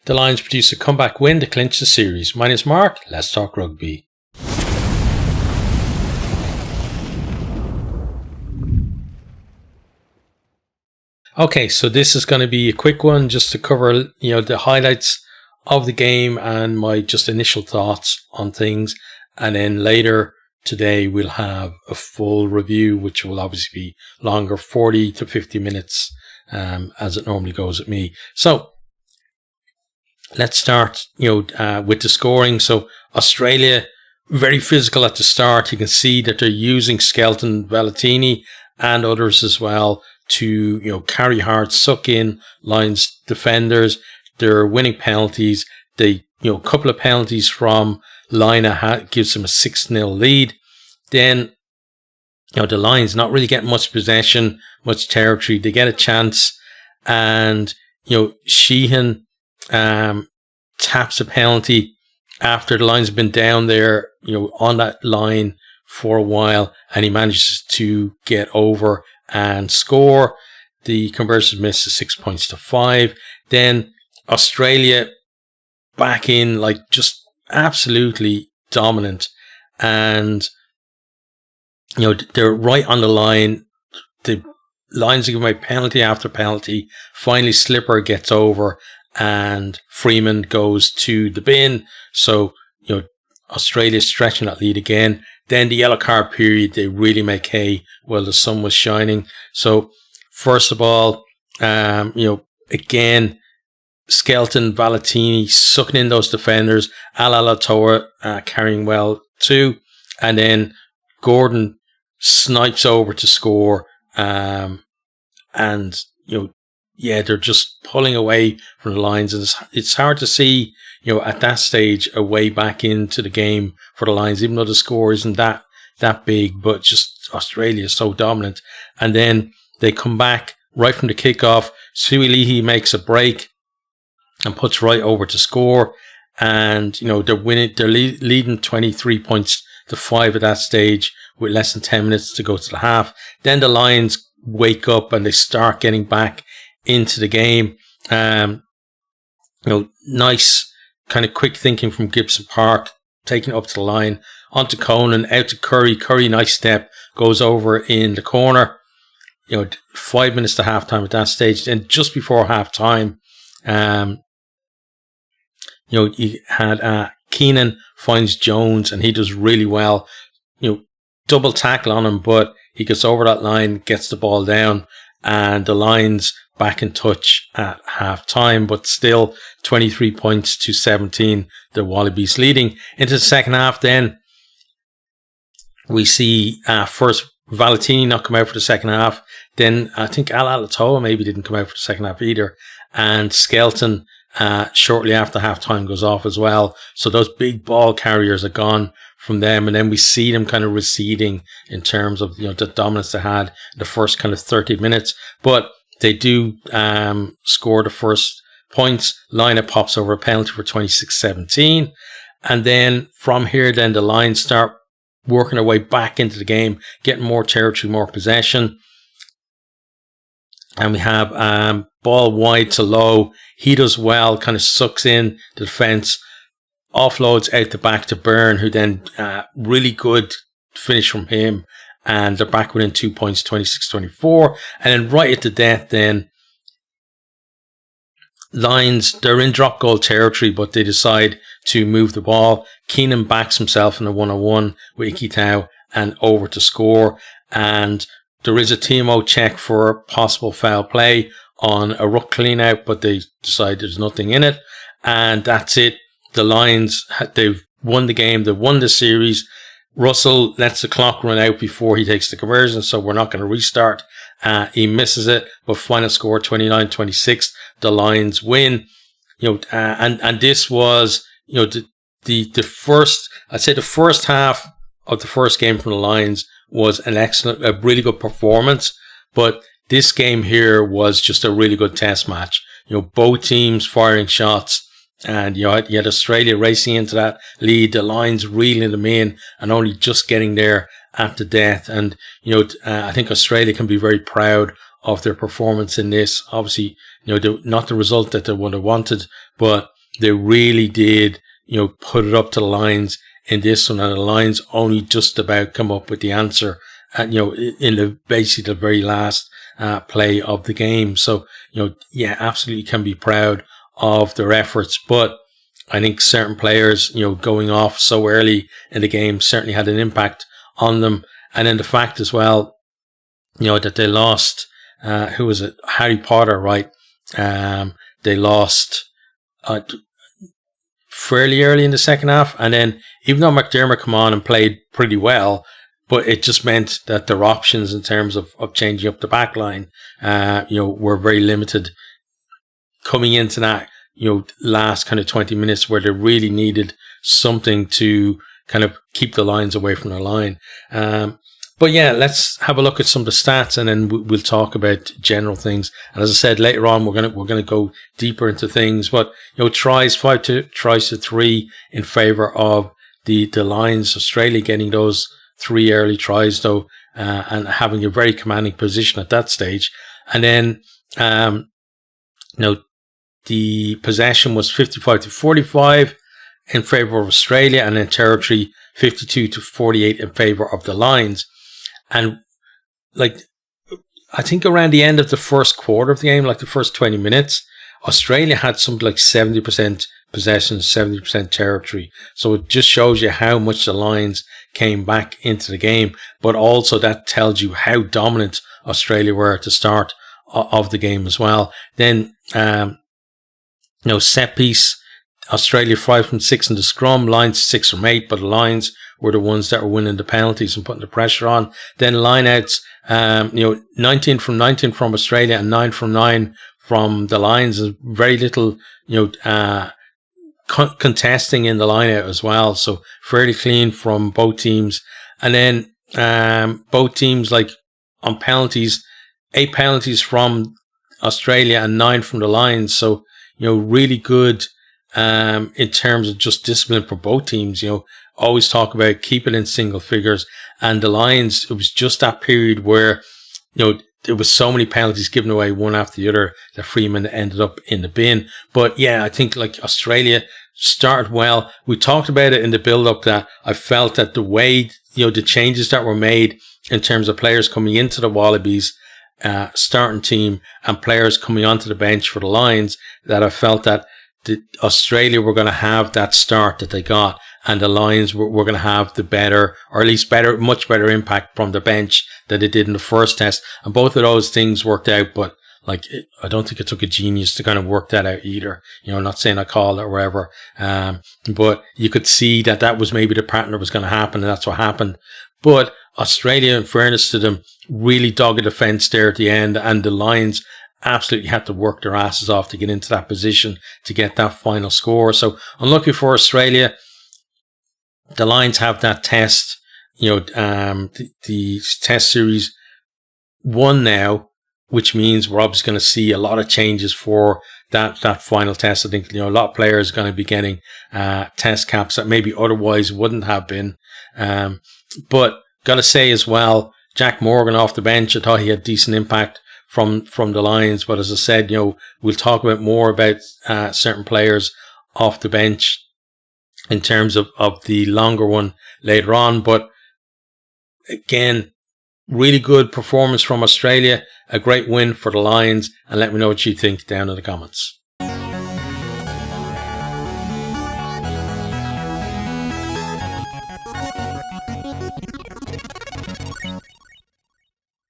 The Lions produced a comeback win to clinch the series. My name is Mark. Let's talk rugby. Okay, so this is going to be a quick one just to cover, the highlights of the game and my just initial thoughts on things. And then later today we'll have a full review, which will obviously be longer, 40 to 50 minutes, as it normally goes with me. So let's start, with the scoring. So Australia, very physical at the start. You can see that they're using Skelton, Valentini and others as well to, carry hard, suck in Lions defenders. They're winning penalties. They, a couple of penalties from Lina gives them a 6-0 lead. Then, the Lions not really getting much possession, much territory. They get a chance and, Sheehan, taps a penalty after the Lions have been down there, on that line for a while, and he manages to get over and score. The conversion miss is 6 points to 5. Then Australia back in, just absolutely dominant, and they're right on the line. The Lions are giving away penalty after penalty. Finally, Slipper gets over, and Freeman goes to the bin. So Australia's stretching that lead again. Then the yellow card period, they really make hay while the sun was shining. So first of all, again, Skelton, Valentini sucking in those defenders. Alaalatoa carrying well too. And then Gordon snipes over to score. And, they're just pulling away from the Lions. And it's hard to see, at that stage, a way back into the game for the Lions, even though the score isn't that big, but just Australia is so dominant. And then they come back right from the kickoff. Suilihi makes a break and puts right over to score. And, they're winning, they're leading 23 points to 5 at that stage with less than 10 minutes to go to the half. Then the Lions wake up and they start getting back into the game. Nice kind of quick thinking from Gibson Park, taking it up to the line, onto Conan, out to Curry. Curry, nice step, goes over in the corner. 5 minutes to halftime at that stage. Then just before halftime, you had Keenan finds Jones and he does really well. Double tackle on him, but he gets over that line, gets the ball down, and the Lions back in touch at half time, but still 23 points to 17, the Wallabies leading. Into the second half then, we see first Valentini not come out for the second half. Then I think Alaalatoa maybe didn't come out for the second half either. And Skelton shortly after half time goes off as well. So those big ball carriers are gone from them, and then we see them kind of receding in terms of the dominance they had in the first kind of 30 minutes. But they do score the first points. Lina pops over a penalty for 26-17. And then from here, then the Lions start working their way back into the game, getting more territory, more possession. And we have ball wide to Low. He does well, kind of sucks in the defence, offloads out the back to Byrne, who then really good finish from him. And they're back within 2 points, 26-24. And then right at the death then, Lions, they're in drop goal territory, but they decide to move the ball. Keenan backs himself in a 1-on-1 with Iki Tau and over to score. And there is a TMO check for possible foul play on a ruck clean out, but they decide there's nothing in it. And that's it. The Lions, they've won the game. They've won the series. Russell lets the clock run out before he takes the conversion, so we're not going to restart. He misses it, but final score 29-26. The Lions win. And this was, the first, I'd say the first half of the first game from the Lions was a really good performance. But this game here was just a really good test match. Both teams firing shots. And you had Australia racing into that lead, the Lions reeling them in and only just getting there at the death. And, I think Australia can be very proud of their performance in this. Obviously, not the result that they would have wanted, but, they really did, put it up to the Lions in this one, and the Lions only just about come up with the answer at, in basically the very last play of the game. So, yeah, absolutely can be proud of their efforts, but I think certain players, going off so early in the game certainly had an impact on them. And then the fact as well, that they lost, who was it? Harry Potter, right? They lost fairly early in the second half. And then even though McDermott come on and played pretty well, but it just meant that their options in terms of changing up the back line, were very limited coming into that, last kind of 20 minutes where they really needed something to kind of keep the Lions away from their line. But yeah, let's have a look at some of the stats, and then we'll talk about general things. And as I said, later on, we're gonna go deeper into things. But tries 5-3 in favour of the Lions. Australia getting those 3 early tries though, and having a very commanding position at that stage. And then, the possession was 55-45 in favour of Australia, and then territory 52-48 in favour of the Lions. And I think around the end of the first quarter of the game, the first 20 minutes, Australia had something like 70% possession, 70% territory. So it just shows you how much the Lions came back into the game, but also that tells you how dominant Australia were at the start of the game as well. Then, set piece, Australia 5 from 6 in the scrum, Lions 6 from 8, but the Lions were the ones that were winning the penalties and putting the pressure on. Then lineouts, 19 from 19 from Australia and 9 from 9 from the Lions. Very little, contesting in the lineout as well. So fairly clean from both teams. And then both teams, on penalties, 8 penalties from Australia and 9 from the Lions. So, really good in terms of just discipline for both teams. Always talk about keep it in single figures. And the Lions, it was just that period where, there was so many penalties given away one after the other that Freeman ended up in the bin. But yeah, I think Australia started well. We talked about it in the build-up that I felt that the way, the changes that were made in terms of players coming into the Wallabies starting team and players coming onto the bench for the Lions, that I felt that Australia were going to have that start that they got, and the Lions were going to have the better, or at least much better impact from the bench that they did in the first test. And both of those things worked out, but I don't think it took a genius to kind of work that out either. I'm not saying I called it or whatever. But you could see that was maybe the pattern that was going to happen, and that's what happened. But Australia, in fairness to them, really dogged the defence there at the end, and the Lions absolutely had to work their asses off to get into that position to get that final score. So unlucky for Australia. The Lions have that test, the test series won now, which means we're obviously going to see a lot of changes for that final test. I think, a lot of players are going to be getting test caps that maybe otherwise wouldn't have been. But got to say as well, Jack Morgan off the bench, I thought he had decent impact from the Lions. But as I said, we'll talk about more about certain players off the bench in terms of the longer one later on. But again, really good performance from Australia, a great win for the Lions, and let me know what you think down in the comments.